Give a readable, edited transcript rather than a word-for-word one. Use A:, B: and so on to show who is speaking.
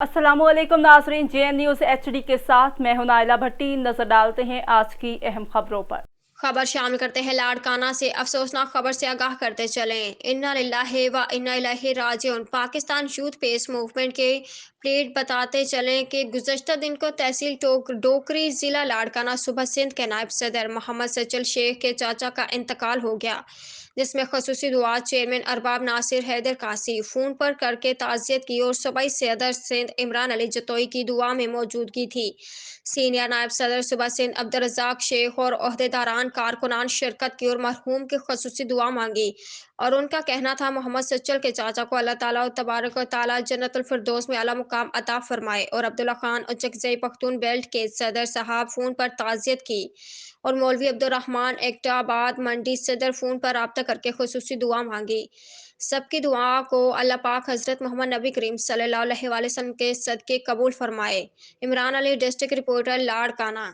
A: अस्सलाम वालेकुम नाजरीन, JN न्यूज़ HD के साथ मैं हूं नाइला भट्टी। नजर डालते हैं आज की अहम खबरों पर।
B: खबर शामिल करते हैं। लाड़काना से अफसोसनाक खबर से आगाह करते चलें। इन्ना लिल्लाहि व इन्ना इलैहि राजिऊन। पाकिस्तान यूथ पीस मूवमेंट के प्लेट बताते चलें कि गुज़श्ता दिन को तहसील डोकरी ज़िला लाड़काना सुबह सिंध के नायब सदर मोहम्मद सचल शेख के चाचा का इंतकाल हो गया, जिसमें खसूसी दुआ चेयरमैन अरबाब नासिर हैदर कासी फ़ोन पर करके ताज़ियत की और सूबाई सदर सिंध इमरान अली जतोई की दुआ में मौजूदगी थी। सीनियर नायब सदर सूबा सिंध अब्दुल रज़ाक शेख और ओहदेदारान कारकुनान शिरकत की और मरहूम की खसूसी दुआ मांगी और उनका कहना था मोहम्मद सच्चल के चाचा को अल्लाह ताला तबारक व तआला जन्नतुल फिरदौस में आला मुकाम अता फरमाए। और अब्दुल्ला खान उचकजई पख्तून बेल्ट के सदर साहब फ़ोन पर ताज़ियत की और मौलवी अब्दुल रहमान एकटाबाद मंडी सदर फ़ोन पर रब्ता करके खसूसी दुआ मांगी। सबकी दुआ को अल्लाह पाक हज़रत मोहम्मद नबी करीम सल्लल्लाहु अलैहि वसल्लम के सदक़े कबूल फरमाए। Imran Ali district reporter Larkana.